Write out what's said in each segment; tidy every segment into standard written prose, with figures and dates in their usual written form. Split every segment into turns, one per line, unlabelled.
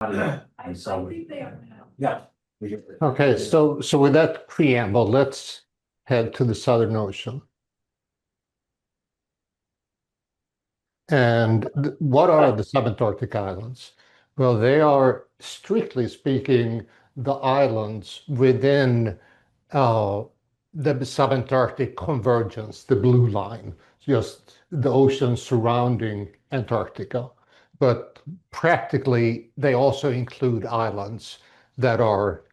And so, yeah.
Okay, so with that preamble, let's head to the Southern Ocean. And what are the Subantarctic Islands? Well, they are, strictly speaking, the islands within the subantarctic convergence, the blue line, just the ocean surrounding Antarctica. But practically, they also include islands that are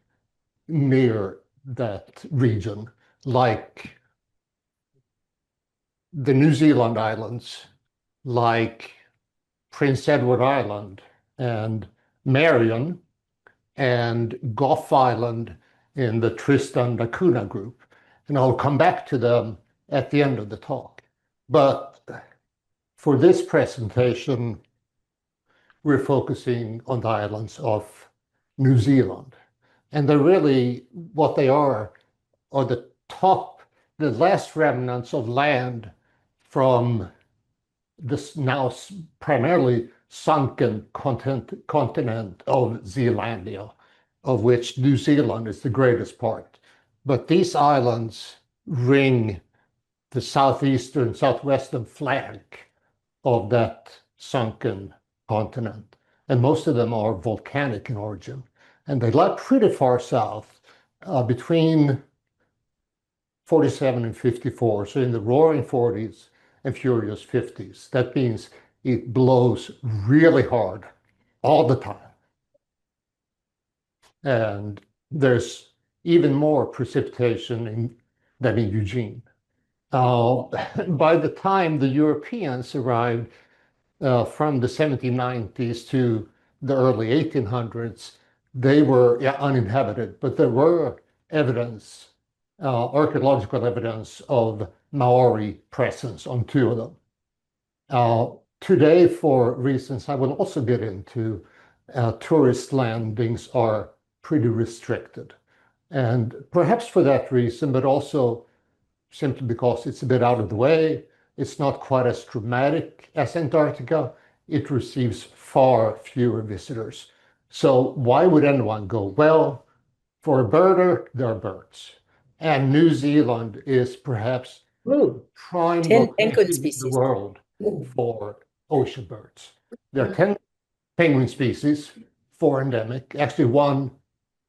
near that region, like the New Zealand islands, like Prince Edward Island and Marion and Gough Island in the Tristan da Cunha group. And I'll come back to them at the end of the talk. But for this presentation, we're focusing on the islands of New Zealand. And they're really, what they are the last remnants of land from this now primarily sunken continent of Zealandia, of which New Zealand is the greatest part. But these islands ring the southeastern, southwestern flank of that sunken continent. And most of them are volcanic in origin. And they lie pretty far south, between 47 and 54, so in the roaring 40s and furious 50s. That means it blows really hard all the time. And there's even more precipitation than in Eugene. By the time the Europeans arrived from the 1790s to the early 1800s, they were uninhabited, but there were archaeological evidence of Maori presence on two of them. Today, for reasons I will also get into, tourist landings are pretty restricted. And perhaps for that reason, but also simply because it's a bit out of the way, it's not quite as dramatic as Antarctica, it receives far fewer visitors. So why would anyone go? Well, for a birder, there are birds. And New Zealand is perhaps prime location in the world for ocean birds. There are 10 penguin species, 4 endemic. Actually, one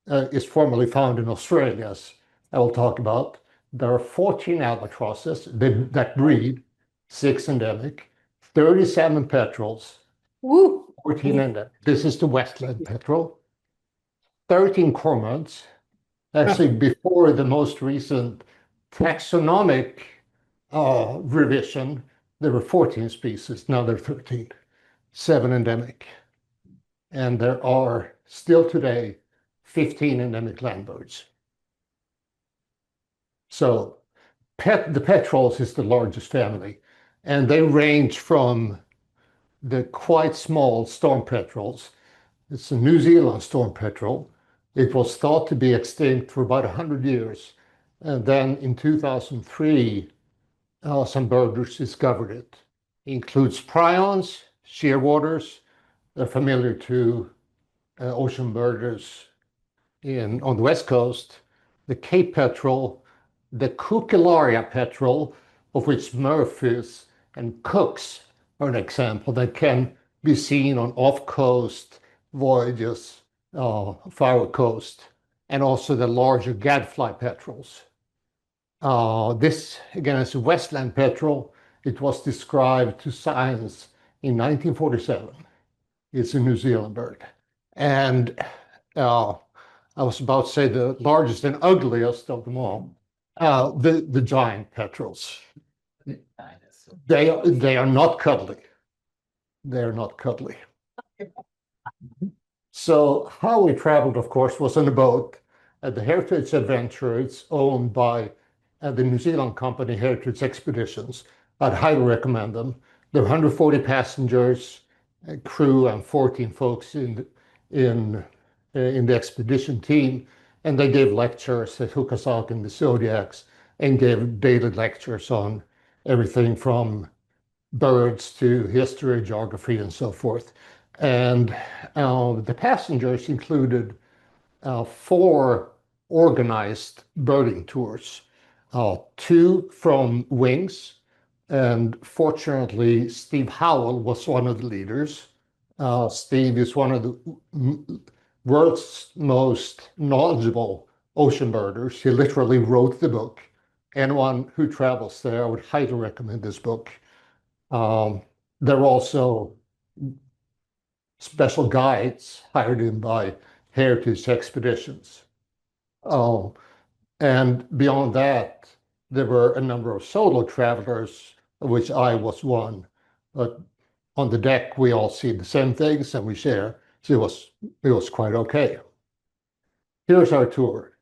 is formerly found in Australia, as I will talk about. There are 14 albatrosses that breed, 6 endemic, 37 petrels, 14 endemic. This is the Westland petrel. 13 cormorants. Actually, before the most recent taxonomic revision, there were 14 species. Now there are 13, 7 endemic. And there are still today 15 endemic land birds. So the petrels is the largest family, and they range from the quite small storm petrels. It's a New Zealand storm petrel. It was thought to be extinct for about 100 years. And then in 2003, some birders discovered it. It includes prions, shearwaters. They're familiar to ocean birders on the West Coast. The Cape petrel, the Cukellaria petrel, of which Murphys and Cooks are an example that can be seen on off-coast voyages, Far Coast, and also the larger gadfly petrels. This, again, is a Westland petrel. It was described to science in 1947. It's a New Zealand bird. And I was about to say the largest and ugliest of them all, the giant petrels. They are not cuddly. They are not cuddly. So how we traveled, of course, was on a boat. The Heritage Adventure, it's owned by the New Zealand company Heritage Expeditions. I'd highly recommend them. There are 140 passengers, crew, and 14 folks in the expedition team, and they gave lectures at Hukasak and the Zodiacs, and gave daily lectures on everything from birds to history, geography, and so forth. And the passengers included four organized birding tours, two from Wings, and fortunately, Steve Howell was one of the leaders. Steve is one of the world's most knowledgeable ocean birders. He literally wrote the book. Anyone who travels there, I would highly recommend this book. Um, there are also special guides hired in by Heritage Expeditions. Oh, and beyond that, there were a number of solo travelers, of which I was one. But on the deck, we all see the same things and we share. So it was quite okay. Here's our tour.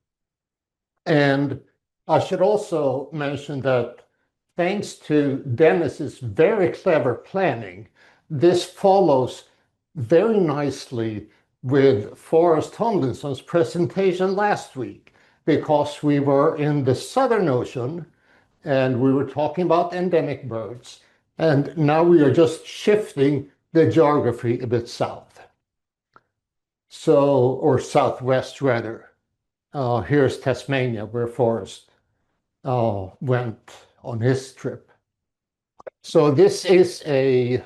And I should also mention that thanks to Dennis's very clever planning, this follows very nicely with Forrest Tomlinson's presentation last week, because we were in the Southern Ocean and we were talking about endemic birds. And now we are just shifting the geography a bit south. So, or southwest rather. Here's Tasmania, where Forrest went on his trip. So this is a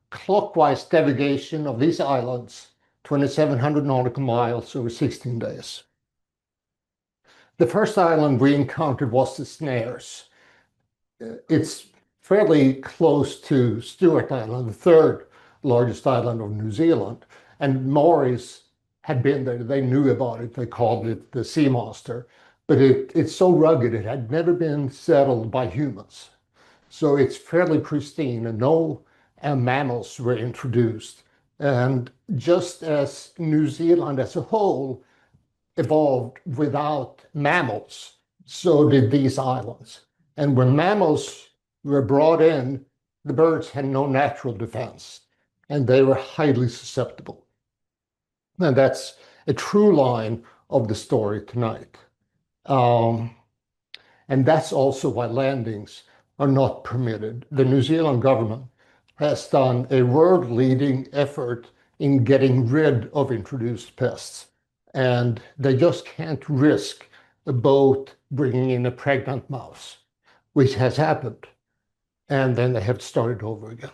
clockwise navigation of these islands, 2,700 nautical miles over 16 days. The first island we encountered was the Snares. It's fairly close to Stewart Island, the third largest island of New Zealand. And Maoris had been there. They knew about it. They called it the Sea Monster. But it's so rugged, it had never been settled by humans. So it's fairly pristine and no mammals were introduced. And just as New Zealand as a whole evolved without mammals, so did these islands. And when mammals were brought in, the birds had no natural defense and they were highly susceptible. And that's a true line of the story tonight. And that's also why landings are not permitted. The New Zealand government has done a world-leading effort in getting rid of introduced pests. And they just can't risk a boat bringing in a pregnant mouse, which has happened. And then they have started over again.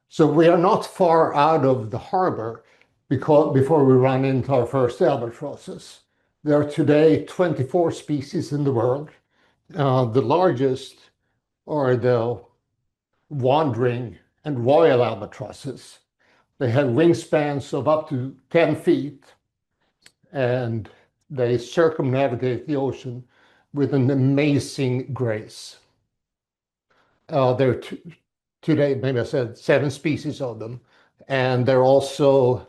So we are not far out of the harbor before we run into our first albatrosses. There are today 24 species in the world. The largest are the wandering and royal albatrosses. They have wingspans of up to 10 feet, and they circumnavigate the ocean with an amazing grace. There are today, maybe I said 7 species of them, and they're also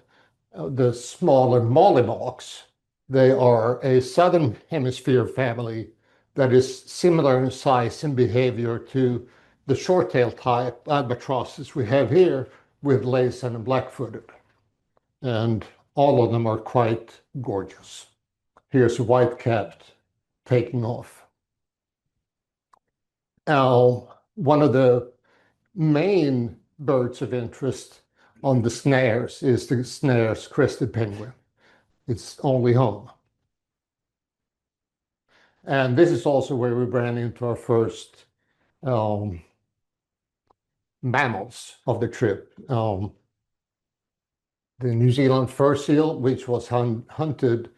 the smaller mollyhawks. They are a southern hemisphere family that is similar in size and behavior to the short-tail type albatrosses we have here with lace and black-footed. And all of them are quite gorgeous. Here's a white-capped taking off. Now, one of the main birds of interest on the Snares is the Snares crested penguin. Its only home. And this is also where we ran into our first mammals of the trip. The New Zealand fur seal, which was hunted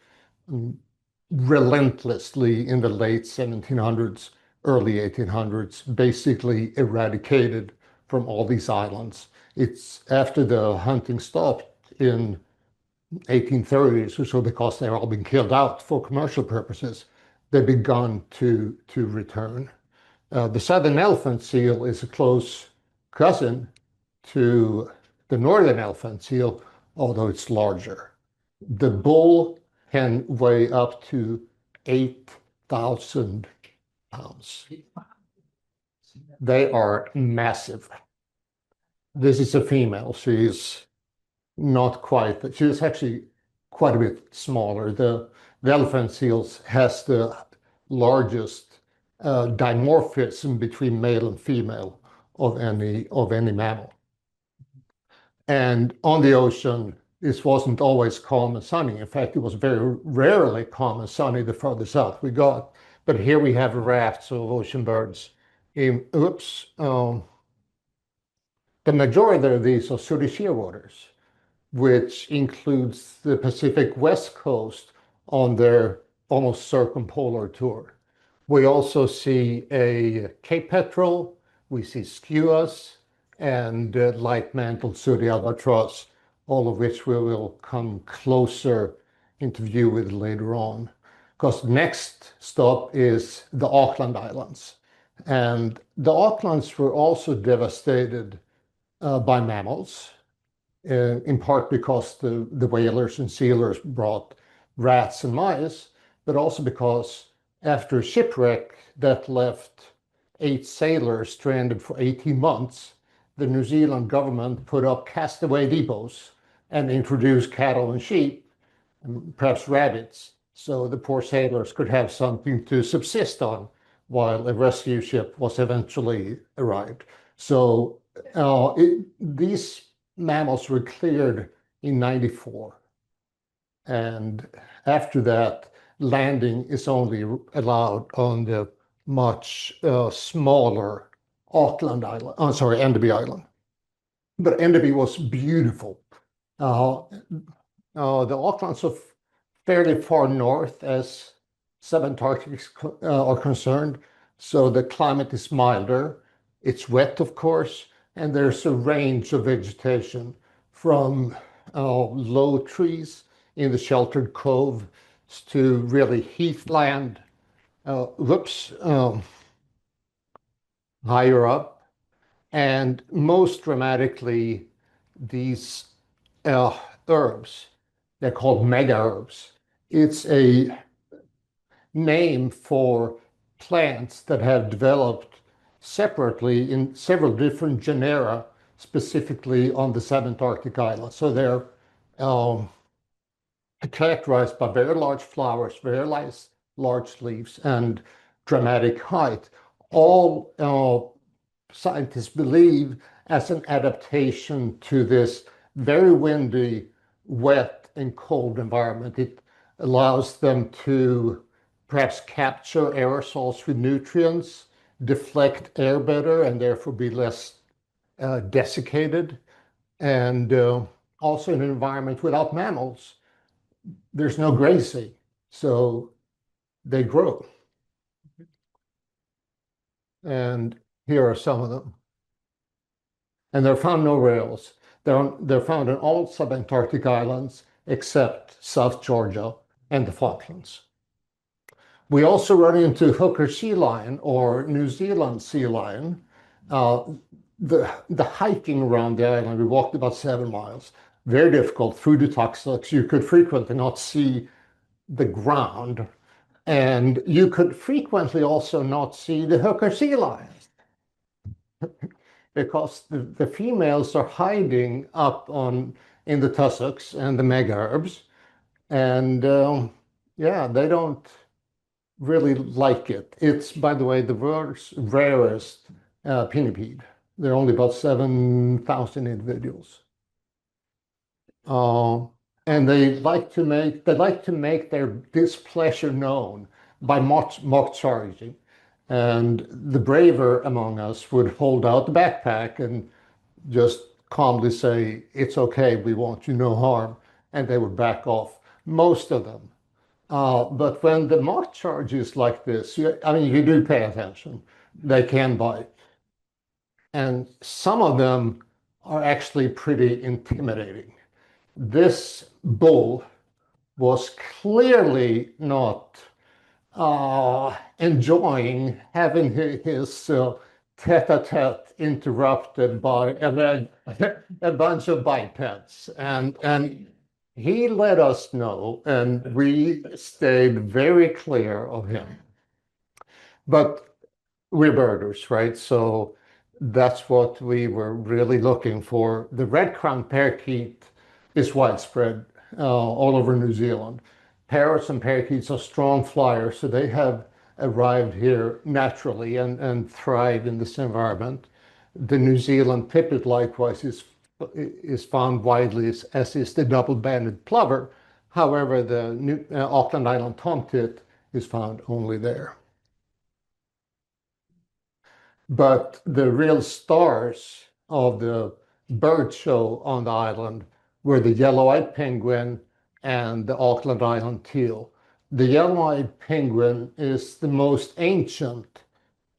relentlessly in the late 1700s, early 1800s, basically eradicated from all these islands. It's after the hunting stopped in 1830s or so, because they're all been killed out for commercial purposes, they've begun to return. The southern elephant seal is a close cousin to the northern elephant seal, although it's larger. The bull can weigh up to 8,000 pounds. They are massive. This is a female. She's not quite, but she's actually quite a bit smaller. The elephant seals has the largest dimorphism between male and female of any mammal. And on the ocean, this wasn't always calm and sunny. In fact, it was very rarely calm and sunny the further south we got. But here we have rafts of ocean birds. The majority of these are sooty shearwaters, which includes the Pacific West Coast on their almost circumpolar tour. We also see a Cape petrel, we see skuas, and light-mantled sooty albatross, all of which we will come closer into view with later on. Because the next stop is the Auckland Islands. And the Aucklands were also devastated by mammals, in part because the whalers and sealers brought rats and mice, but also because after a shipwreck that left 8 sailors stranded for 18 months, the New Zealand government put up castaway depots and introduced cattle and sheep, and perhaps rabbits, so the poor sailors could have something to subsist on while a rescue ship was eventually arrived. So these mammals were cleared in 94. And after that, landing is only allowed on the much smaller Auckland Island, Enderby Island. But Enderby was beautiful. The Aucklands are fairly far north as subantarctics are concerned, so the climate is milder. It's wet, of course, and there's a range of vegetation from low trees in the sheltered cove to really heathland, higher up, and most dramatically, these herbs. They're called mega herbs. It's a name for plants that have developed separately in several different genera, specifically on the Subantarctic Islands. So they're characterized by very large flowers, very large leaves, and dramatic height. All scientists believe as an adaptation to this very windy, wet, and cold environment. It allows them to perhaps capture aerosols with nutrients, deflect air better, and therefore be less desiccated. And also in an environment without mammals, there's no grazing, so they grow. And here are some of them. And they're found nowhere else. They're found in all subantarctic islands except South Georgia and the Falklands. We also run into hooker sea lion or New Zealand sea lion. The hiking around the island, we walked about 7 miles, very difficult through the tuxedos. You could frequently not see the ground, and you could frequently also not see the hooker sea lions because the females are hiding up in the tussocks and the megaherbs, and yeah, they don't really like it. It's, by the way, the world's rarest pinnipede. There are only about 7,000 individuals. And they like to make their displeasure known by mock charging. And the braver among us would hold out the backpack and just calmly say, "It's okay, we want you no harm," and they would back off. Most of them. But when the mock charge is like this, you do pay attention. They can bite. And some of them are actually pretty intimidating. This bull was clearly not enjoying having his tete-a-tete interrupted by a bunch of bipeds. And he let us know, and we stayed very clear of him. But we're birders, right? So that's what we were really looking for. The red-crowned parakeet is widespread all over New Zealand. Parrots and parakeets are strong flyers, so they have arrived here naturally and thrive in this environment. The New Zealand pipit, likewise, is is found widely, as is the double-banded plover. However, the Auckland Island tomtit is found only there. But the real stars of the bird show on the island were the yellow-eyed penguin and the Auckland Island teal. The yellow-eyed penguin is the most ancient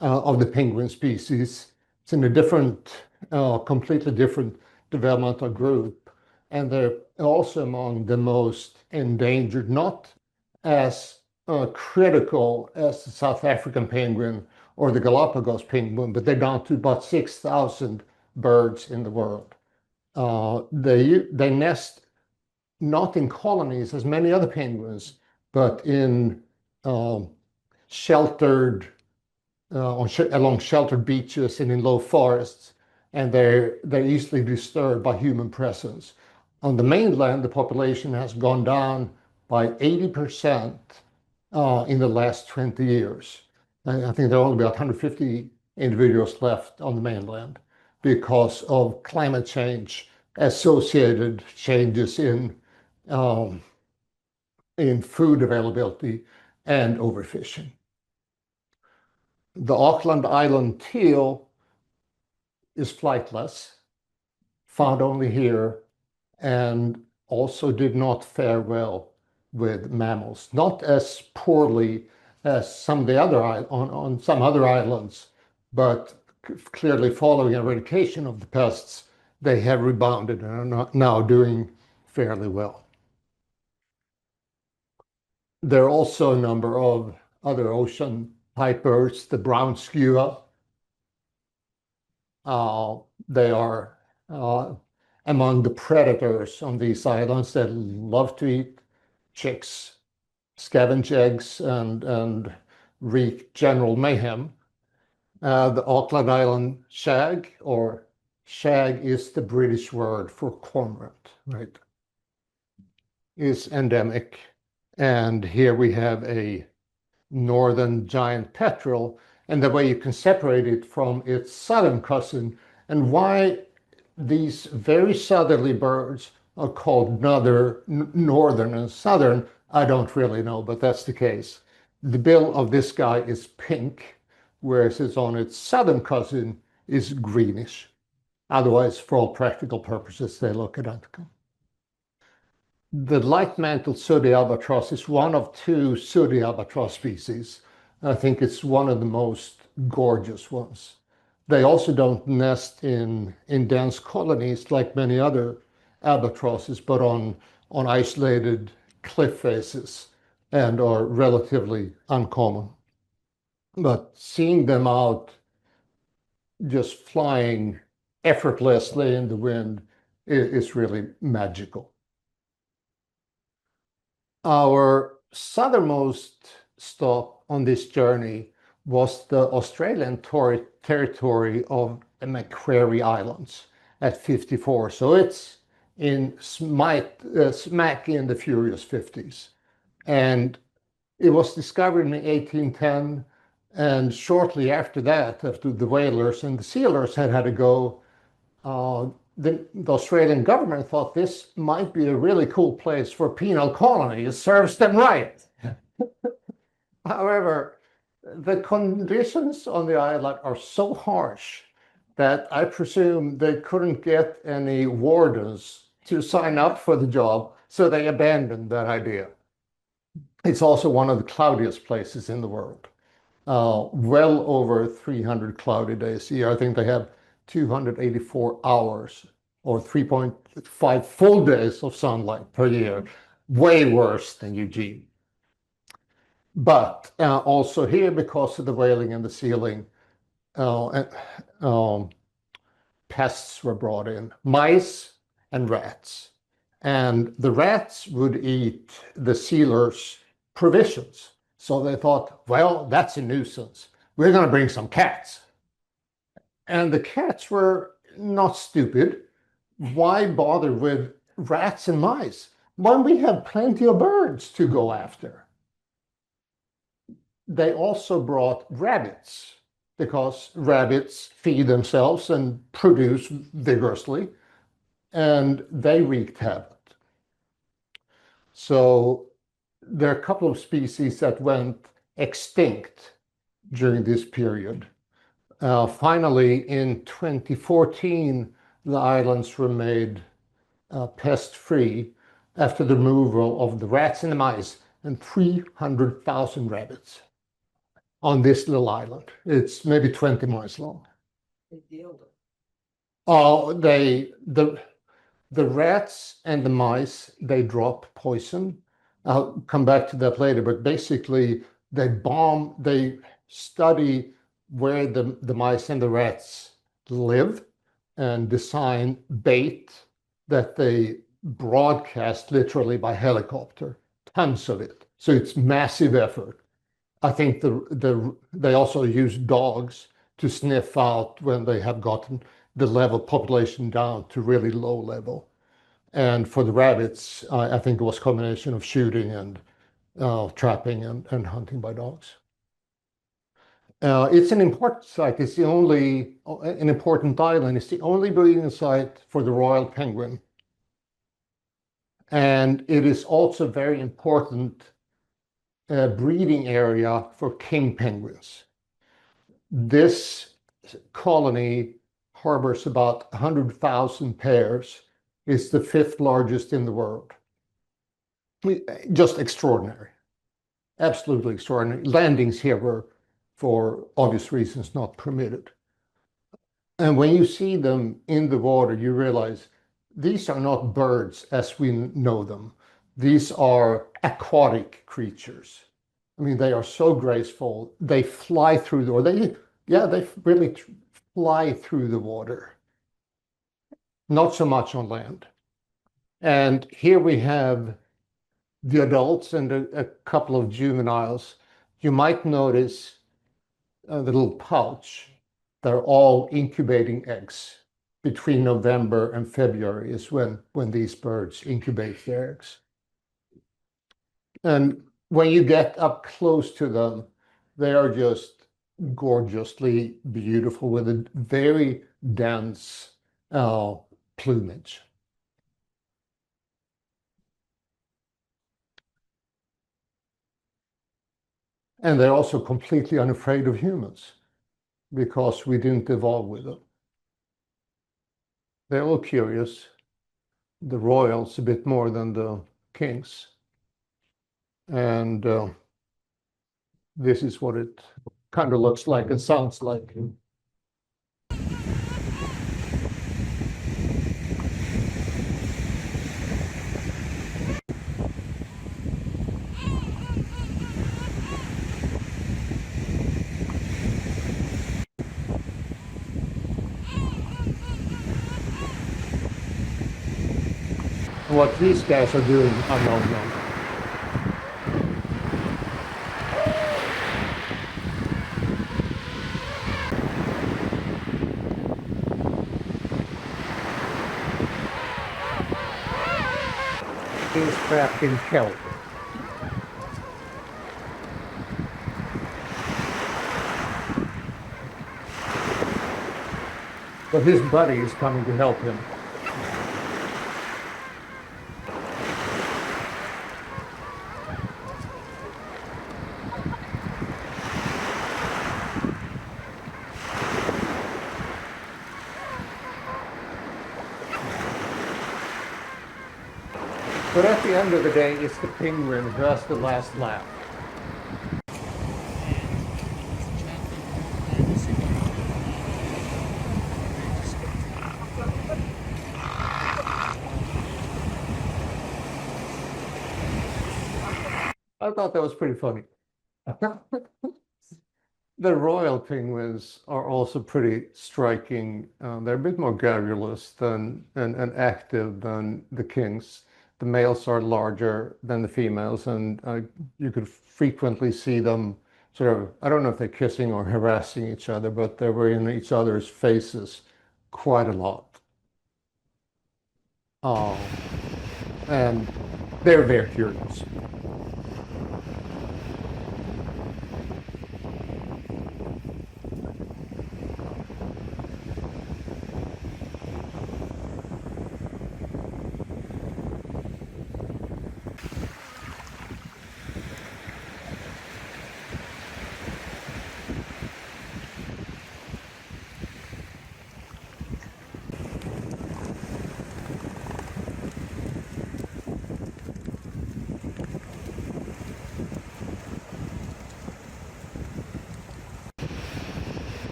of the penguin species. It's in a completely different developmental group, and they're also among the most endangered, not as critical as the South African penguin or the Galapagos penguin, but they're down to about 6,000 birds in the world. They nest not in colonies as many other penguins, but in sheltered along sheltered beaches and in low forests, and they're easily disturbed by human presence. On the mainland, the population has gone down by 80% in the last 20 years. I think there are only about 150 individuals left on the mainland because of climate change associated changes in food availability and overfishing. The Auckland Island teal is flightless, found only here, and also did not fare well with mammals. Not as poorly as some of the other on some other islands, but clearly following eradication of the pests, they have rebounded and are now doing fairly well. There are also a number of other ocean pipers, the brown skua. They are among the predators on these islands that love to eat chicks, scavenge eggs, and wreak general mayhem. The Auckland Island shag, or shag is the British word for cormorant, right? Is endemic. And here we have a northern giant petrel, and the way you can separate it from its southern cousin, and why these very southerly birds are called northern and southern, I don't really know, but that's the case. The bill of this guy is pink, whereas it's on its southern cousin is greenish. Otherwise, for all practical purposes, they look identical. The light-mantled sooty albatross is one of two sooty albatross species. I think it's one of the most gorgeous ones. They also don't nest in dense colonies like many other albatrosses, but on isolated cliff faces, and are relatively uncommon. But seeing them out just flying effortlessly in the wind is really magical. Our southernmost stop on this journey was the Australian territory of the Macquarie Islands at 54. So it's in smack in the furious 50s. And it was discovered in 1810. And shortly after that, after the whalers and the sealers had to go, the Australian government thought this might be a really cool place for a penal colony. It serves them right. However, the conditions on the island are so harsh that I presume they couldn't get any wardens to sign up for the job, so they abandoned that idea. It's also one of the cloudiest places in the world. Well over 300 cloudy days a year. I think they have 284 hours or 3.5 full days of sunlight per year. Way worse than Eugene. But also here, because of the whaling and the sealing, pests were brought in, mice and rats. And the rats would eat the sealers' provisions. So they thought, well, that's a nuisance. We're going to bring some cats. And the cats were not stupid. Why bother with rats and mice when we have plenty of birds to go after? They also brought rabbits, because rabbits feed themselves and produce vigorously. and they wreaked havoc. So there are a couple of species that went extinct during this period. Finally, in 2014, the islands were made pest-free after the removal of the rats and the mice and 300,000 rabbits on this little island. It's maybe 20 miles long. Oh, the rats and the mice, they drop poison. I'll come back to that later, but basically they study where the mice and the rats live and design bait that they broadcast literally by helicopter, tons of it. So it's massive effort. I think they also use dogs to sniff out when they have gotten the level population down to really low level. And for the rabbits, I think it was a combination of shooting and trapping and hunting by dogs. It's an important site. It's the only, an important island. It's the only breeding site for the royal penguin. And it is also a very important breeding area for king penguins. This colony harbors about 100,000 pairs. It's the 5th largest in the world. Just extraordinary. Absolutely extraordinary. Landings here were, for obvious reasons, not permitted. And when you see them in the water, you realize these are not birds as we know them. These are aquatic creatures. I mean, they are so graceful. They fly through the water. They really fly through the water. Not so much on land. And here we have the adults and a couple of juveniles. You might notice the little pouch. They're all incubating eggs. Between November and February is when these birds incubate their eggs. And when you get up close to them, they are just gorgeously beautiful with a very dense plumage. And they're also completely unafraid of humans because we didn't evolve with them. They're all curious. The royals a bit more than the kings. And this is what it kind of looks like and sounds like. What these guys are doing, I don't know. He's trapped in kelp. But his buddy is coming to help him. But at the end of the day, it's the penguin who has the last laugh. I thought that was pretty funny. The royal penguins are also pretty striking. They're a bit more garrulous and active than the kings. The males are larger than the females, and you could frequently see them sort of, I don't know if they're kissing or harassing each other, but they were in each other's faces quite a lot. And they're very curious.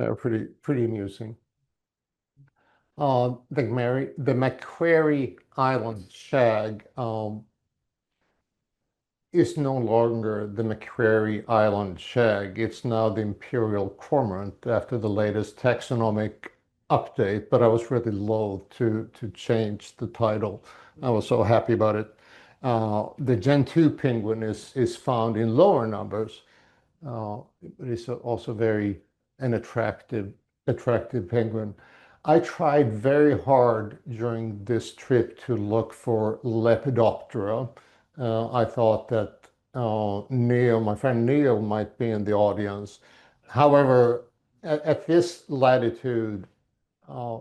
They're pretty amusing. The Macquarie Island shag is no longer the Macquarie Island shag. It's now the imperial cormorant after the latest taxonomic update, but I was really loath to change the title. I was so happy about it. The Gen 2 penguin is found in lower numbers, but it's also very an attractive penguin. I tried very hard during this trip to look for Lepidoptera. I thought that Neil, my friend Neil, might be in the audience. However, at this latitude, uh,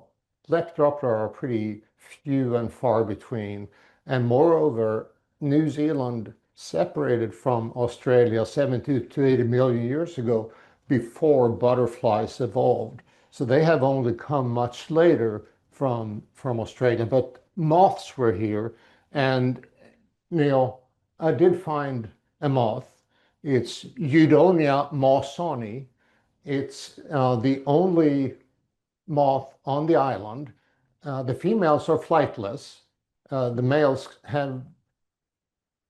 Lepidoptera are pretty few and far between. And moreover, New Zealand separated from Australia 70 to 80 million years ago before butterflies evolved. So they have only come much later from Australia. But moths were here. And Neil, I did find a moth. It's Eudonia mawsoni. It's the only moth on the island. The females are flightless. The males have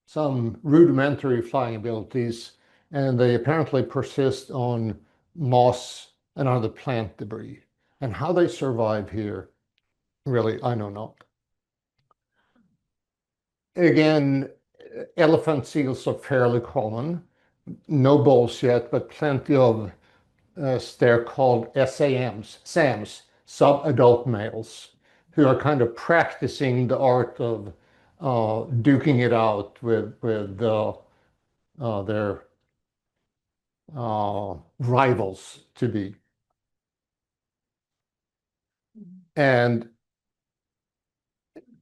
some rudimentary flying abilities, and they apparently persist on moss and other plant debris. And how they survive here, really, I know not. Again, elephant seals are fairly common. No bulls yet, but plenty of they're called SAMs, sub-adult males, who are kind of practicing the art of duking it out with their rivals to be. And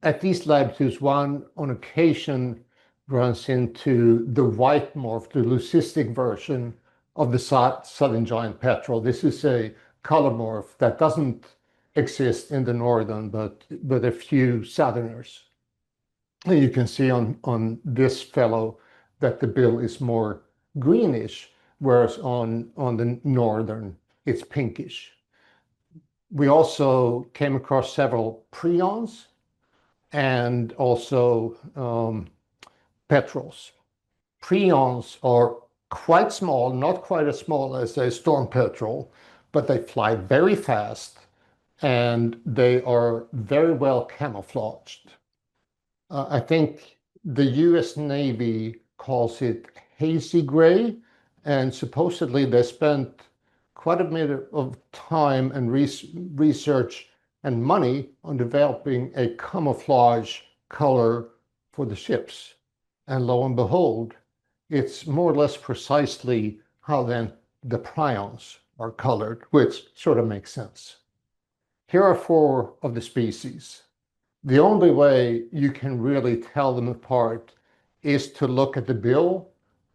at these latitudes, one on occasion runs into the white morph, the leucistic version of the southern giant petrel. This is a color morph that doesn't exist in the northern, but a few southerners. And you can see on this fellow that the bill is more greenish, whereas on the northern, it's pinkish. We also came across several prions and also petrels. Prions are quite small, not quite as small as a storm petrel, but they fly very fast and they are very well camouflaged. I think the US Navy calls it hazy gray, and supposedly they spent quite a bit of time and research and money on developing a camouflage color for the ships. And lo and behold, it's more or less precisely how then the prions are colored, which sort of makes sense. Here are 4 of the species. The only way you can really tell them apart is to look at the bill,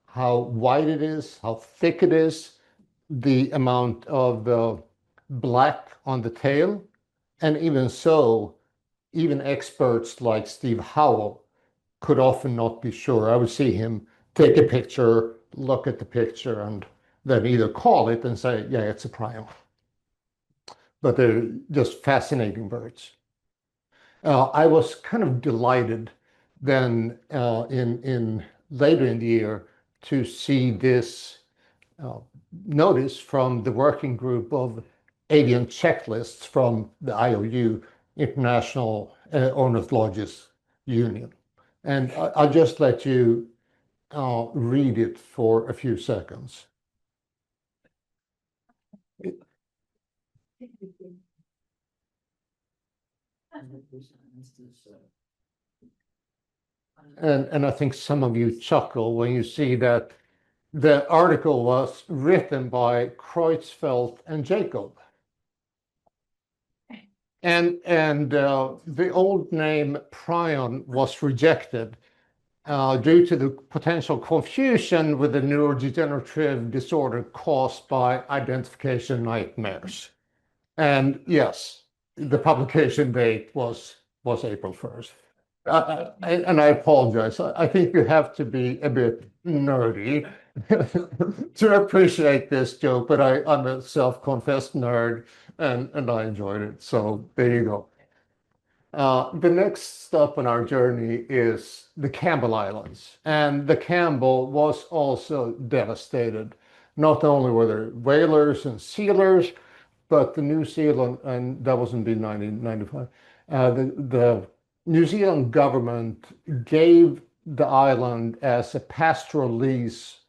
how wide it is, how thick it is, the amount of black on the tail. And even so, even experts like Steve Howell could often not be sure. I would see him take a picture, look at the picture, and then either call it and say, yeah, it's a prion. But they're just fascinating birds. I was kind of delighted then in later in the year to see this notice from the working group of avian checklists from the IOU, International Ornithologists Union. And I'll just let you read it for a few seconds. And I think some of you chuckle when you see that the article was written by Kreutzfeldt and Jacob. And the old name prion was rejected due to the potential confusion with the neurodegenerative disorder caused by identification nightmares. And yes, the publication date was April 1st. And I apologize. I think you have to be a bit nerdy to appreciate this joke, but I'm a self-confessed nerd and I enjoyed it. So there you go. The next stop on our journey is the Campbell Islands. And the Campbell was also devastated. Not only were there whalers and sealers, but the New Zealand, and that was in 1995, the New Zealand government gave the island as a pastoral lease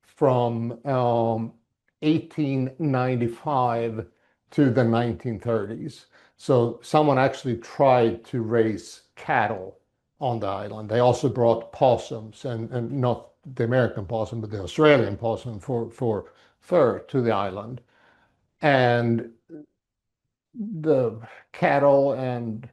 from 1895 to the 1930s. So someone actually tried to raise cattle on the island. They also brought possums and not the American possum, but the Australian possum for fur to the island. And the cattle and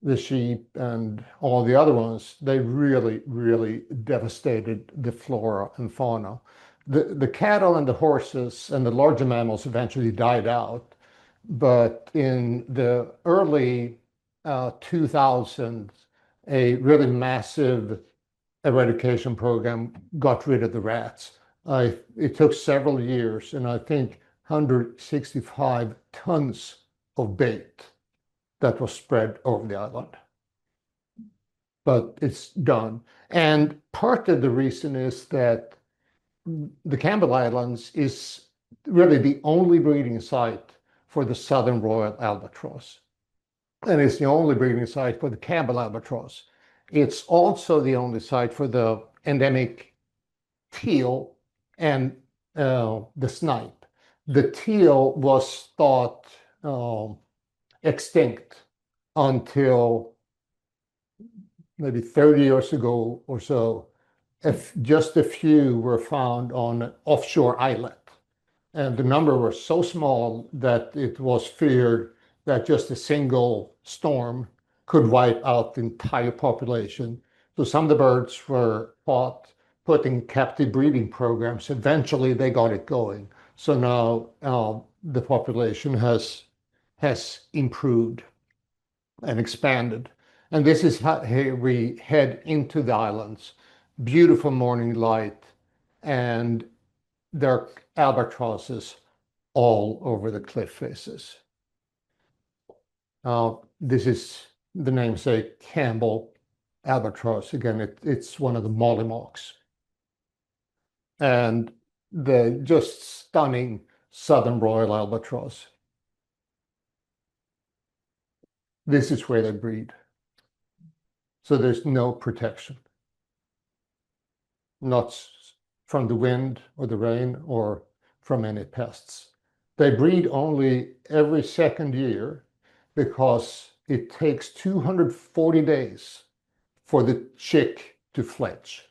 the sheep and all the other ones, they really, really devastated the flora and fauna. The cattle and the horses and the larger mammals eventually died out, but in the early 2000s, a really massive eradication program got rid of the rats. It took several years, and I think 165 tons of bait that was spread over the island. But it's done. And part of the reason is that the Campbell Islands is really the only breeding site for the southern royal albatross. And it's the only breeding site for the Campbell albatross. It's also the only site for the endemic teal and the snipe. The teal was thought extinct until maybe 30 years ago or so. If just a few were found on an offshore islet. And the number was so small that it was feared that just a single storm could wipe out the entire population. So some of the birds were put in captive breeding programs. Eventually they got it going. So now the population has improved and expanded. And this is how we head into the islands. Beautiful morning light, and there are albatrosses all over the cliff faces. This is the namesake Campbell albatross. Again, it's one of the mollymox. And the just stunning southern royal albatross. This is where they breed. So there's no protection, not from the wind or the rain or from any pests. They breed only every second year because it takes 240 days for the chick to fledge.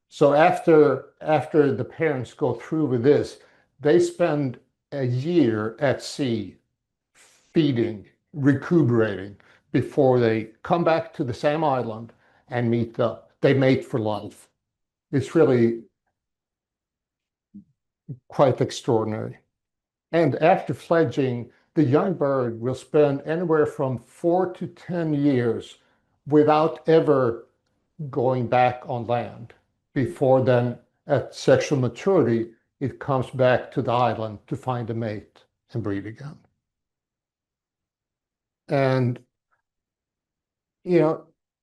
So after the parents go through with this, they spend a year at sea feeding, recuperating before they come back to the same island and meet up. They mate for life. It's really quite extraordinary. And after fledging, the young bird will spend anywhere from 4 to 10 years without ever going back on land. Before then, at sexual maturity, it comes back to the island to find a mate and breed again. And,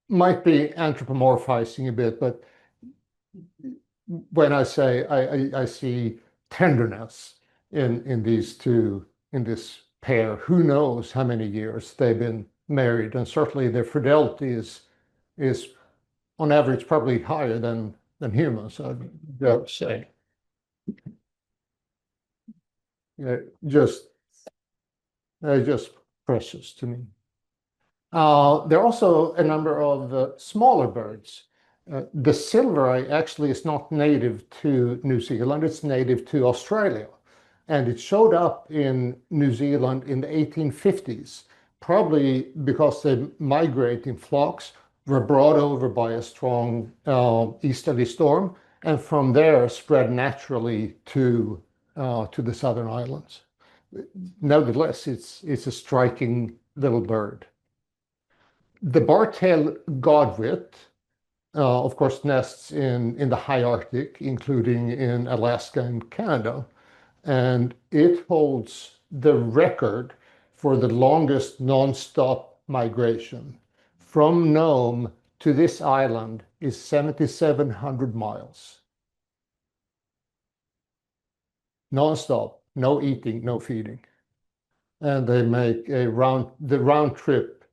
might be anthropomorphizing a bit, but when I say I see tenderness in these two, in this pair, who knows how many years they've been married, and certainly their fidelity is on average probably higher than humans, I'd dare say. Just precious to me. There are also a number of smaller birds. The silvereye actually is not native to New Zealand, it's native to Australia. And it showed up in New Zealand in the 1850s, probably because they migrate in flocks, were brought over by a strong easterly storm, and from there spread naturally to the southern islands. Nevertheless, it's a striking little bird. The bar-tailed godwit, of course, nests in the high Arctic, including in Alaska and Canada, and it holds the record for the longest non-stop migration. From Nome to this island is 7,700 miles. Non-stop, no eating, no feeding. And they make the round trip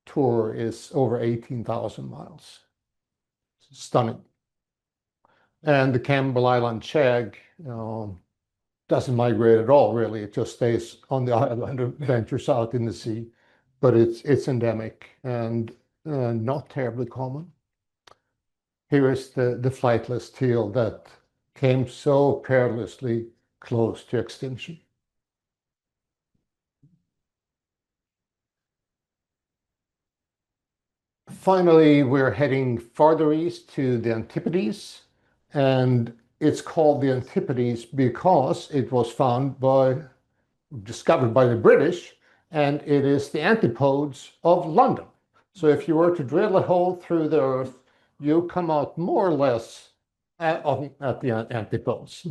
tour is over 18,000 miles. Stunning. And the Campbell Island shag doesn't migrate at all, really. It just stays on the island and ventures out in the sea. But it's endemic and not terribly common. Here is the flightless teal that came so perilously close to extinction. Finally, we're heading farther east to the Antipodes, and it's called the Antipodes because it was discovered by the British, and it is the antipodes of London. So if you were to drill a hole through the earth, you come out more or less at the antipodes.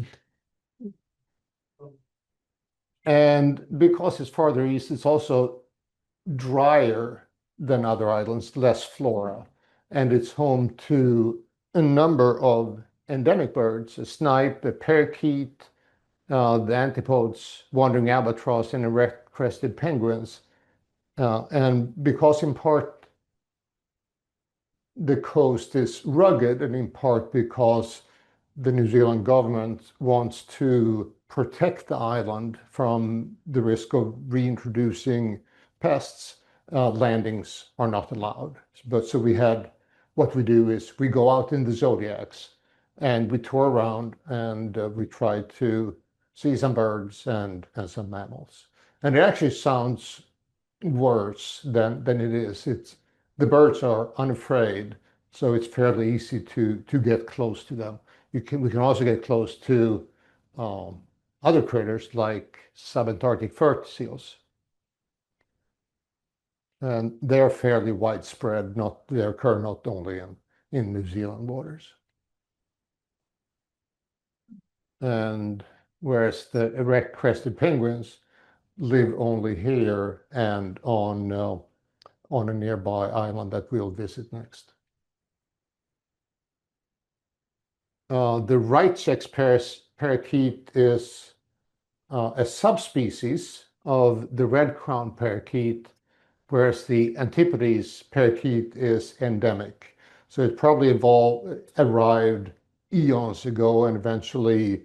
And because it's farther east, it's also drier than other islands, less flora, and it's home to a number of endemic birds, a snipe, a parakeet, the antipodes, wandering albatross, and erect-crested penguins. And because in part the coast is rugged, and in part because the New Zealand government wants to protect the island from the risk of reintroducing pests, landings are not allowed. But so what we do is we go out in the zodiacs and we tour around and we try to see some birds and some mammals. And it actually sounds worse than it is. The birds are unafraid, so it's fairly easy to get close to them. We can also get close to other critters like subantarctic fur seals. And they're fairly widespread, they occur not only in New Zealand waters. And whereas the erect-crested penguins live only here and on a nearby island that we'll visit next. The right-sex parakeet is a subspecies of the red-crowned parakeet, whereas the Antipodes parakeet is endemic. So it probably arrived eons ago and eventually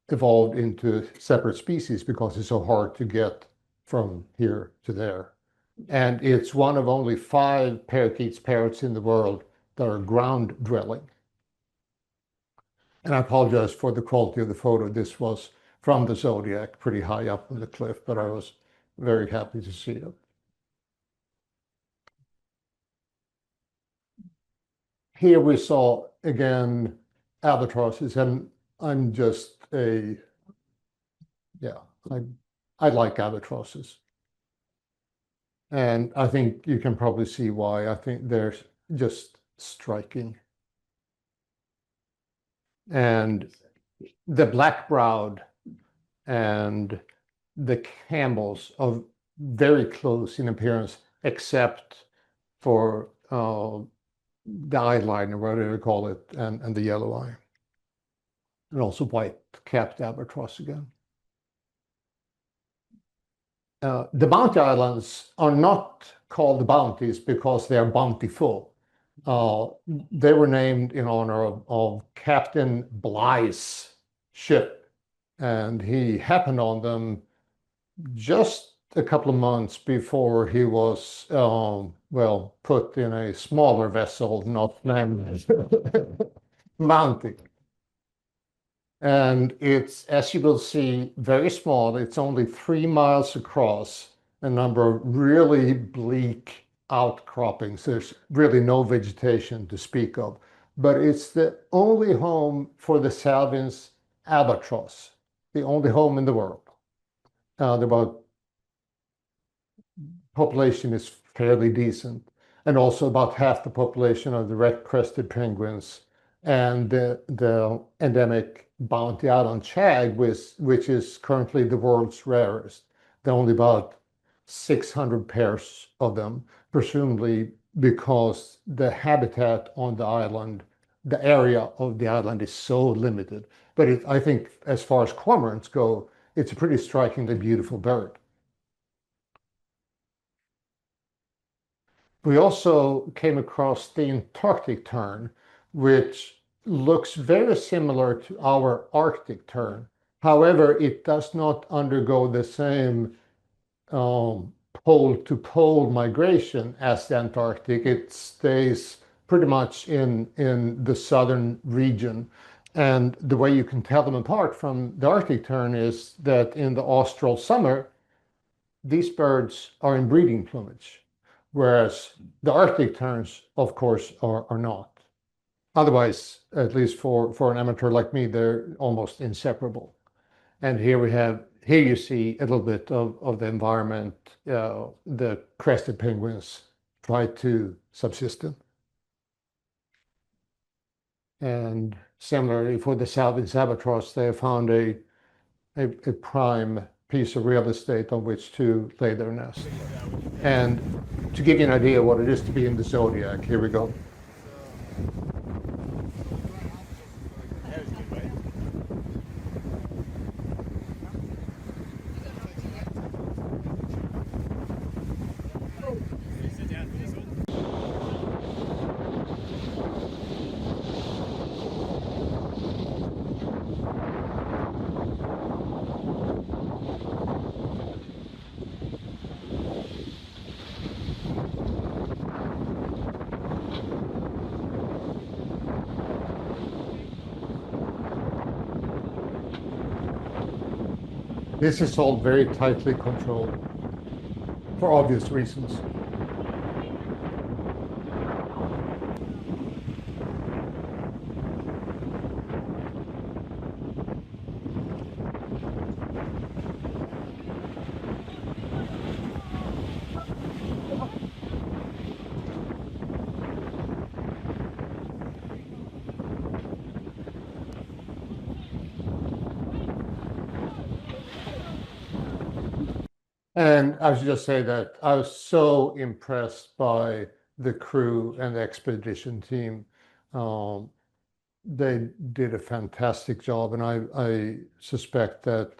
evolved into separate species because it's so hard to get from here to there. And it's one of only 5 parrots in the world that are ground dwelling. And I apologize for the quality of the photo. This was from the Zodiac, pretty high up on the cliff, but I was very happy to see it. Here we saw, again, albatrosses, and I'm just I like albatrosses. And I think you can probably see why. I think they're just striking. And the black-browed and the Campbells are very close in appearance, except for the eyeline, or whatever you call it, and the yellow eye. And also white-capped albatross again. The Bounty Islands are not called the Bounties because they are bountiful. They were named in honor of Captain Bligh's ship, and he happened on them just a couple of months before he was, put in a smaller vessel, not named Bounty. And it's, as you will see, very small. It's only 3 miles across, a number of really bleak outcroppings. There's really no vegetation to speak of. But it's the only home for the Salvin's albatross, the only home in the world. The population is fairly decent. and also about half the population of the red-crested penguins, and the endemic Bounty Island shag, which is currently the world's rarest. There are only about 600 pairs of them, presumably because the habitat on the island, the area of the island is so limited. But I think as far as cormorants go, it's a pretty strikingly beautiful bird. We also came across the Antarctic tern, which looks very similar to our Arctic tern. However, it does not undergo the same pole to pole migration as the Antarctic. It stays pretty much in the southern region. And the way you can tell them apart from the Arctic tern is that in the austral summer, these birds are in breeding plumage, whereas the Arctic terns, of course, are not. Otherwise, at least for an amateur like me, they're almost inseparable. And here you see a little bit of the environment the crested penguins try to subsist in. And similarly for the salvage albatross, they have found a prime piece of real estate on which to lay their nest. And to give you an idea of what it is to be in the zodiac, here we go. This is all very tightly controlled for obvious reasons. And I should just say that I was so impressed by the crew and the expedition team. They did a fantastic job, and I suspect that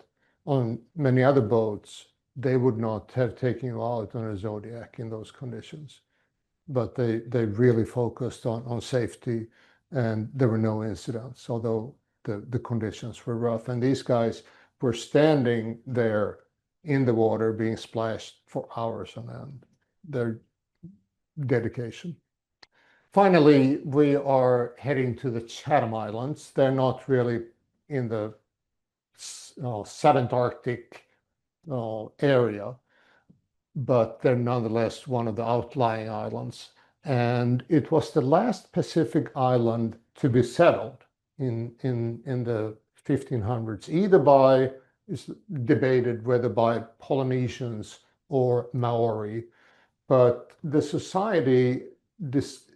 on many other boats, they would not have taken you out on a Zodiac in those conditions. But they really focused on safety, and there were no incidents, although the conditions were rough. And these guys were standing there in the water being splashed for hours on end. Their dedication. Finally, we are heading to the Chatham Islands. They're not really in the Subantarctic area, but they're nonetheless one of the outlying islands. And it was the last Pacific island to be settled in the 1500s, either by, it's debated whether by Polynesians or Maori, but the society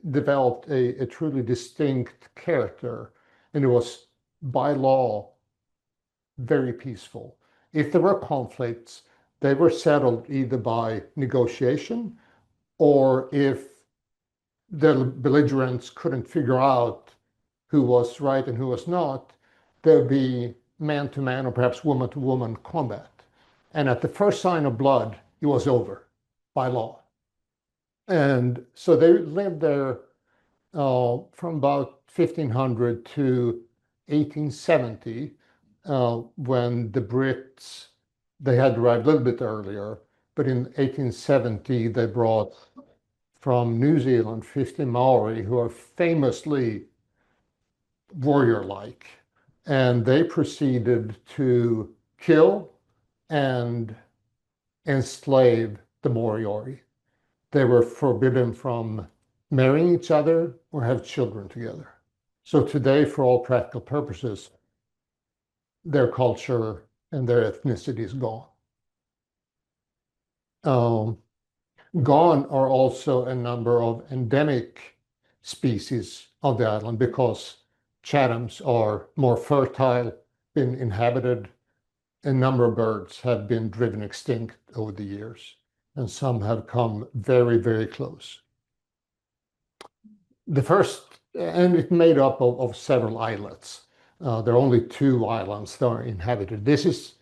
developed a truly distinct character, and it was by law very peaceful. If there were conflicts, they were settled either by negotiation, or if the belligerents couldn't figure out who was right and who was not, there'd be man-to-man or perhaps woman-to-woman combat. And at the first sign of blood, it was over by law. And so they lived there from about 1500 to 1870, when the Brits, they had arrived a little bit earlier, but in 1870 they brought from New Zealand 50 Maori who are famously warrior-like, and they proceeded to kill and enslave the Moriori. They were forbidden from marrying each other or have children together. So today, for all practical purposes, their culture and their ethnicity is gone. Gone are also a number of endemic species of the island because Chathams are more fertile, been inhabited. A number of birds have been driven extinct over the years, and some have come very, very close. The first, and it's made up of several islets. There are only 2 islands that are inhabited. This is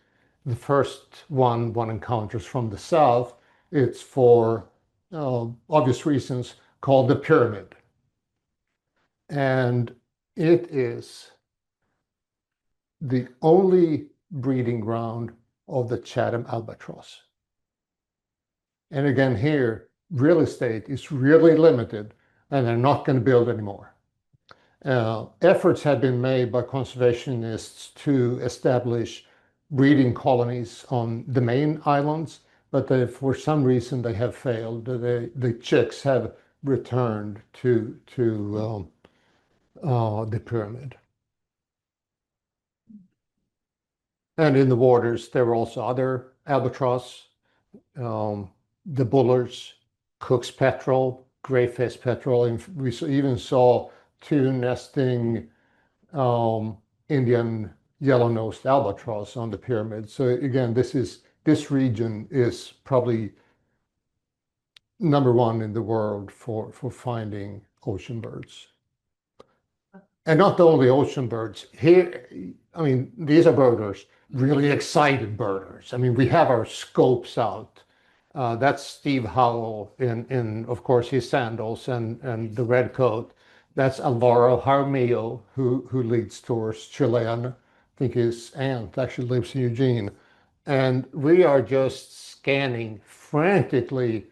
the first one encounters from the south. It's for obvious reasons called the Pyramid. And it is the only breeding ground of the Chatham albatross. And again, here, real estate is really limited, and they're not going to build anymore. Efforts have been made by conservationists to establish breeding colonies on the main islands, but for some reason they have failed. The chicks have returned to the Pyramid. And in the waters, there were also other albatross, the bullers, Cook's petrel, gray-faced petrel, and we even saw 2 nesting Indian yellow-nosed albatross on the Pyramid. So again, this region is probably #1 in the world for finding ocean birds. And not only ocean birds. Here, I mean, these are birders, really excited birders. I mean, we have our scopes out. That's Steve Howell in of course, his sandals and the red coat. That's Alvaro Jaramillo, who leads tours, Chilean. I think his aunt actually lives in Eugene. And we are just scanning frantically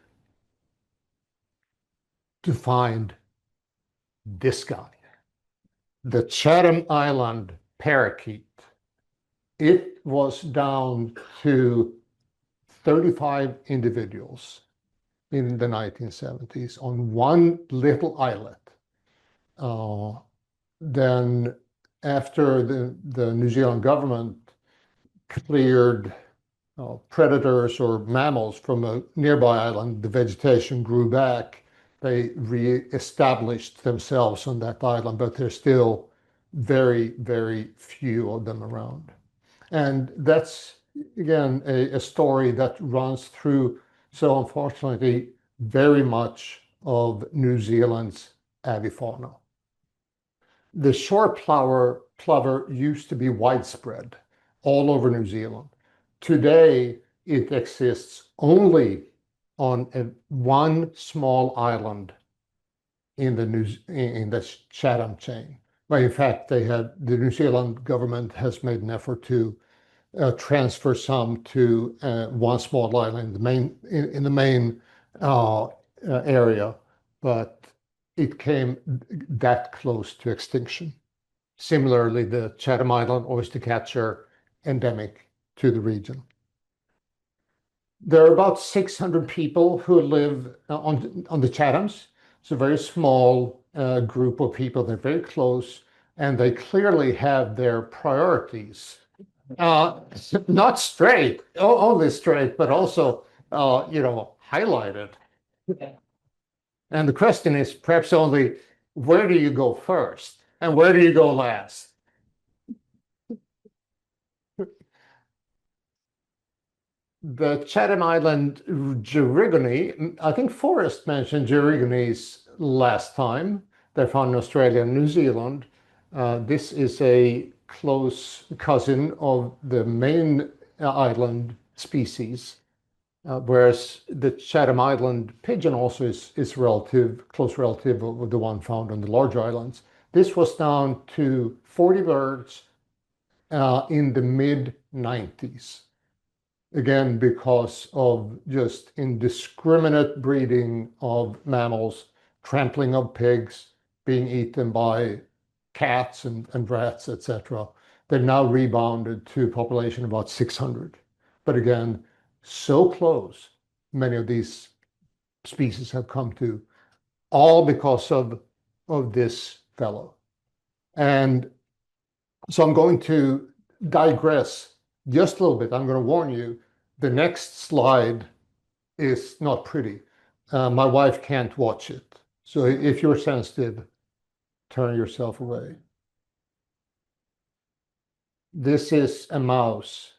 to find this guy. The Chatham Island parakeet. It was down to 35 individuals in the 1970s on one little islet. Then after the New Zealand government cleared predators or mammals from a nearby island, the vegetation grew back. They re-established themselves on that island, but there's still very, very few of them around. And that's, again, a story that runs through, so unfortunately, very much of New Zealand's avifauna. The shore plover used to be widespread all over New Zealand. Today, it exists only on one small island in the Chatham chain. But in fact, the New Zealand government has made an effort to transfer some to one small island in the main area, but it came that close to extinction. Similarly, the Chatham Island oystercatcher, endemic to the region. There are about 600 people who live on the Chathams. It's a very small group of people. They're very close, and they clearly have their priorities. Not straight, only straight, but also, highlighted. And the question is perhaps only, where do you go first? And where do you go last? The Chatham Island Gerygony, I think Forrest mentioned Gerygonies last time. They're found in Australia and New Zealand. This is a close cousin of the main island species, whereas the Chatham Island pigeon also is close relative of the one found on the larger islands. This was down to 40 birds in the mid-90s. Again, because of just indiscriminate breeding of mammals, trampling of pigs, being eaten by cats and rats, etc. They've now rebounded to a population of about 600. But again, so close, many of these species have come to, all because of this fellow. And so I'm going to digress just a little bit. I'm going to warn you, the next slide is not pretty. My wife can't watch it. So if you're sensitive, turn yourself away. This is a mouse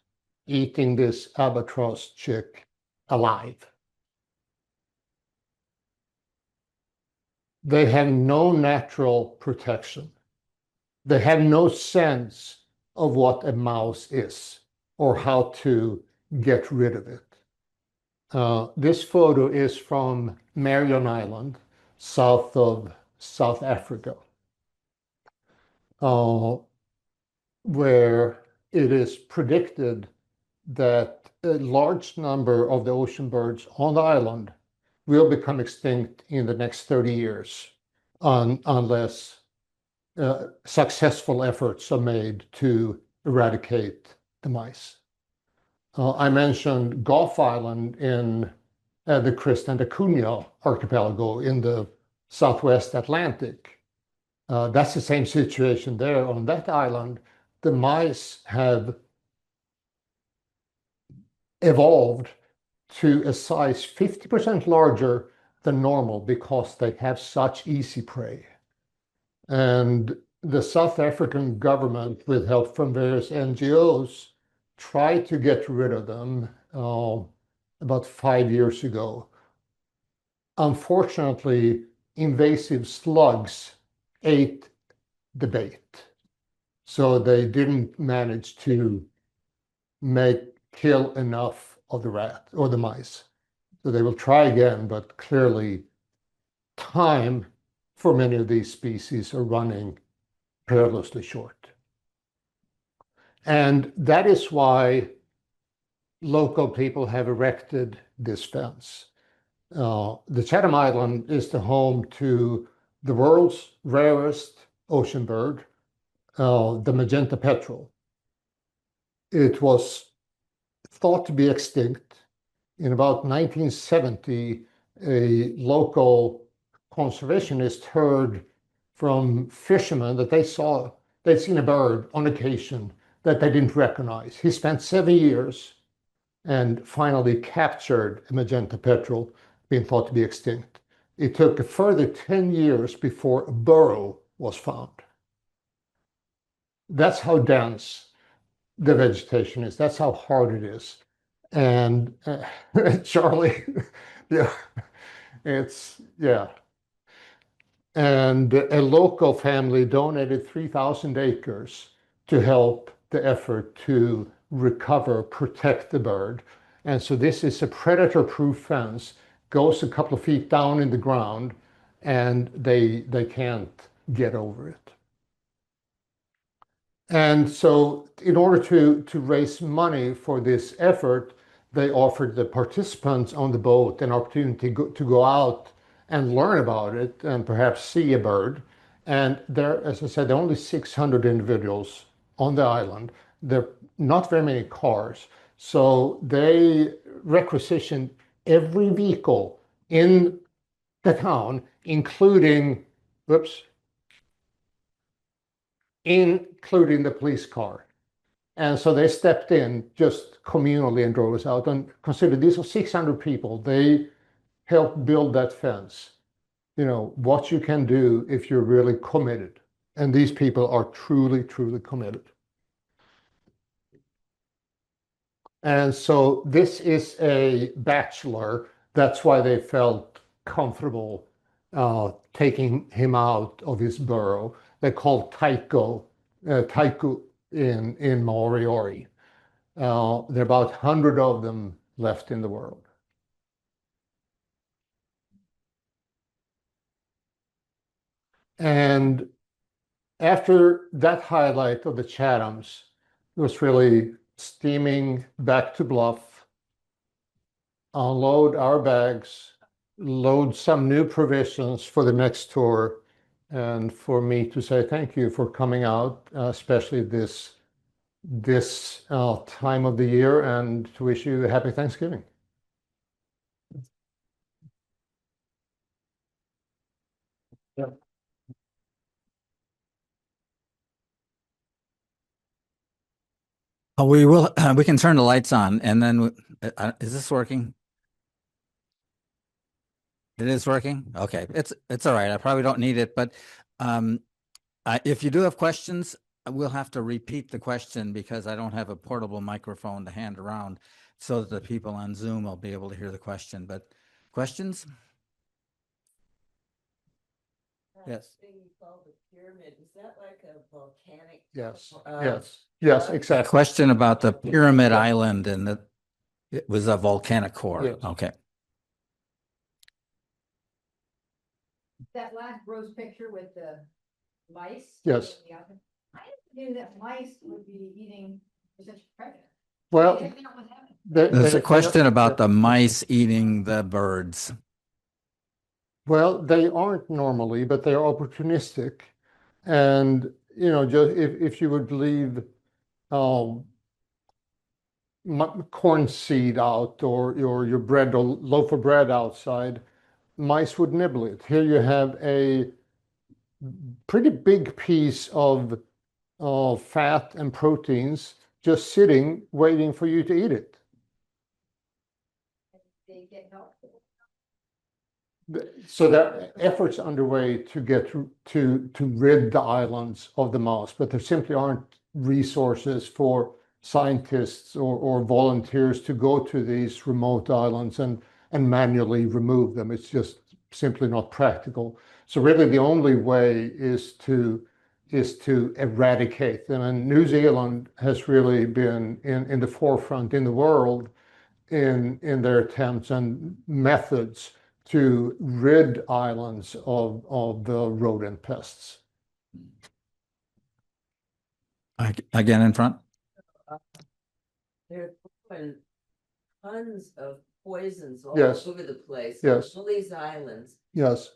eating this albatross chick alive. They have no natural protection. They have no sense of what a mouse is or how to get rid of it. This photo is from Marion Island, south of South Africa, where it is predicted that a large number of the ocean birds on the island will become extinct in the next 30 years unless successful efforts are made to eradicate the mice. I mentioned Gulf Island in the Christ and Acuna archipelago in the Southwest Atlantic. That's the same situation there. On that island, the mice have evolved to a size 50% larger than normal because they have such easy prey. And the South African government, with help from various NGOs, tried to get rid of them about 5 years ago. Unfortunately, invasive slugs ate the bait. So they didn't manage to kill enough of the rat or the mice. So they will try again, but clearly time for many of these species are running perilously short. And that is why local people have erected this fence. The Chatham Island is the home to the world's rarest ocean bird, the magenta petrel. It was thought to be extinct. In about 1970, a local conservationist heard from fishermen that they'd seen a bird on occasion that they didn't recognize. He spent 7 years and finally captured a magenta petrel being thought to be extinct. It took a further 10 years before a burrow was found. That's how dense the vegetation is. That's how hard it is. And Charlie, yeah, yeah. And a local family donated 3,000 acres to help the effort to recover, protect the bird. And so this is a predator-proof fence, goes a couple of feet down in the ground, and they can't get over it. And so in order to raise money for this effort, they offered the participants on the boat an opportunity to go out and learn about it and perhaps see a bird. And there, as I said, there are only 600 individuals on the island. There are not very many cars. So they requisitioned every vehicle in the town, including the police car. And so they stepped in just communally and drove us out. And consider these are 600 people. They helped build that fence. You know, what you can do if you're really committed. And these people are truly, truly committed. And so this is a bachelor. That's why they felt comfortable taking him out of his burrow. They're called taiku in Maori. There are about 100 of them left in the world. And after that highlight of the Chathams, it was really steaming back to Bluff, unload our bags, load some new provisions for the next tour, and for me to say thank you for coming out, especially this time of the year, and to wish you a happy Thanksgiving. Yeah.
We will. We can turn the lights on, and then is this working? It is working? Okay, it's all right. I probably don't need it, but if you do have questions, we'll have to repeat the question because I don't have a portable microphone to hand around so that the people on Zoom will be able to hear the question. But questions? Yes.
Thing you call the pyramid, is that like a volcanic?
Yes, yes,
A
exactly.
question about the Pyramid Island and it was a volcanic core.
Yes.
Okay.
That last rose picture with the mice.
Yes.
I knew that mice would be eating such a predator.
Well,
I didn't know what happened.
There's a question about the mice eating the birds.
Well, they aren't normally, but they're opportunistic. And, just if you would leave corn seed out or your bread or loaf of bread outside, mice would nibble it. Here you have a pretty big piece of fat and proteins just sitting, waiting for you to eat it.
They get help.
So there are efforts underway to get to rid the islands of the mouse, but there simply aren't resources for scientists or volunteers to go to these remote islands and manually remove them. It's just simply not practical. So really the only way is to eradicate them. And New Zealand has really been in the forefront in the world in their attempts and methods to rid islands of the rodent pests.
Again in front.
They're throwing tons of poisons all
Yes.
over the place.
Yes.
All these islands.
Yes.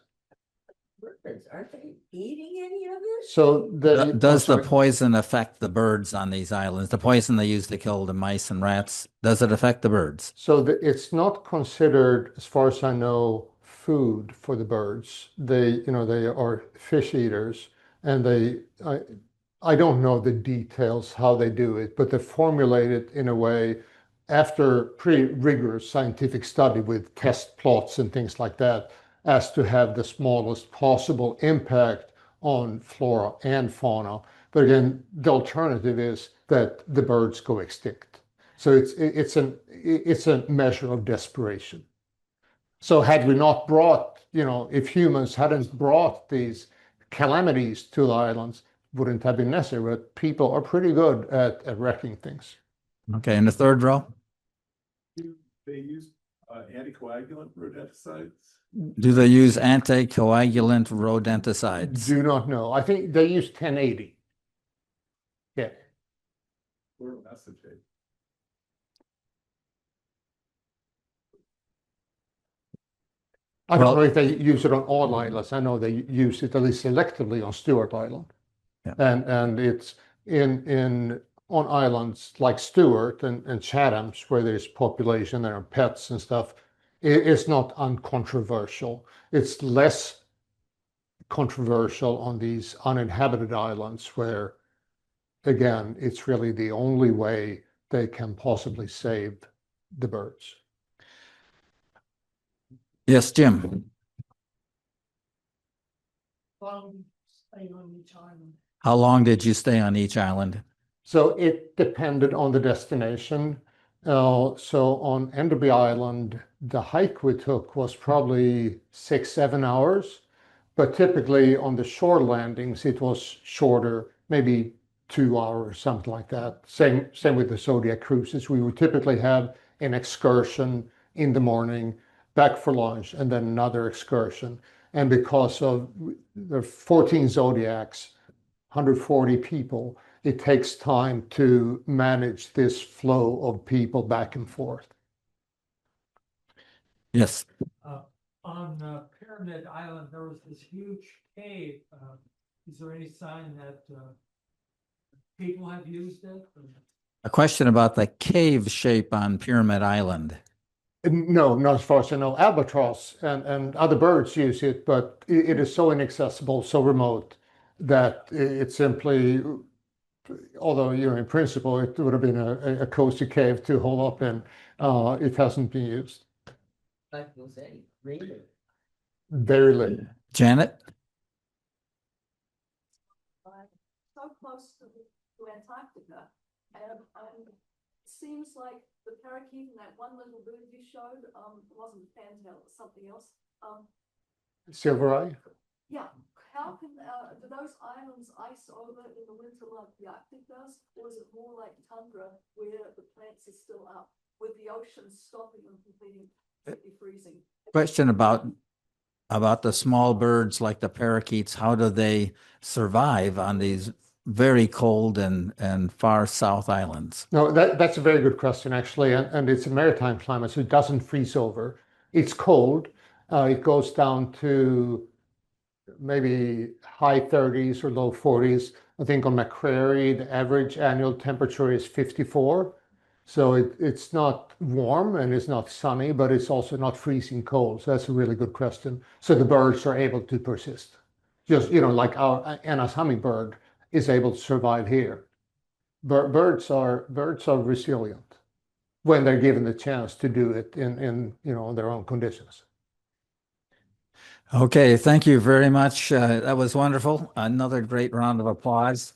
Birds, aren't they eating any of it?
So
Does the poison affect the birds on these islands? The poison they use to kill the mice and rats, does it affect the birds?
So it's not considered, as far as I know, food for the birds. They are fish eaters, and I don't know the details how they do it, but they formulate it in a way after pretty rigorous scientific study with test plots and things like that, as to have the smallest possible impact on flora and fauna. But again, the alternative is that the birds go extinct. So it's a measure of desperation. So had we not brought, if humans hadn't brought these calamities to the islands, wouldn't have been necessary. But people are pretty good at wrecking things.
Okay, in the third row.
Do they use anticoagulant rodenticides?
Do they use anticoagulant rodenticides?
Do not know. I think they use 1080. Yeah.
Or acetate?
I don't
Well-
know if they use it on all islands. I know they use it at least selectively on Stewart Island.
Yeah.
And it's on islands like Stewart and Chatham's, where there's population, there are pets and stuff. It's not uncontroversial. It's less controversial on these uninhabited islands where, again, it's really the only way they can possibly save the birds.
Yes, Jim.
Staying on each island.
How long did you stay on each island?
So it depended on the destination. So on Enderby Island, the hike we took was probably 6-7 hours, but typically on the shore landings, it was shorter, maybe 2 hours, something like that. Same with the Zodiac cruises. We would typically have an excursion in the morning, back for lunch, and then another excursion. And because of the 14 Zodiacs, 140 people, it takes time to manage this flow of people back and forth.
Yes.
On Pyramid Island, there was this huge cave. Is there any sign that people have used it?
A question about the cave shape on Pyramid Island.
No, not as far as I know. Albatross and other birds use it, but it is so inaccessible, so remote, that it simply, although in principle it would have been a cozy cave to hole up in, it hasn't been used.
Like was any really?
Very little.
Janet?
So close to Antarctica, and it seems like the parakeet and that one little bird you showed, wasn't fantail, it was something else.
Silver eye?
Yeah, how can, do those islands ice over in the winter like the Arctic does? Or is it more like tundra where the plants are still up, with the ocean stopping them from completely freezing?
Question about the small birds like the parakeets. How do they survive on these very cold and far south islands?
No, that's a very good question, actually. And it's a maritime climate, so it doesn't freeze over. It's cold. It goes down to maybe high 30s or low 40s. I think on McCrary, the average annual temperature is 54. So it's not warm and it's not sunny, but it's also not freezing cold. So that's a really good question. So the birds are able to persist. Just, like our Anna's hummingbird is able to survive here. Birds are resilient when they're given the chance to do it in their own conditions.
Okay, thank you very much. That was wonderful. Another great round of applause.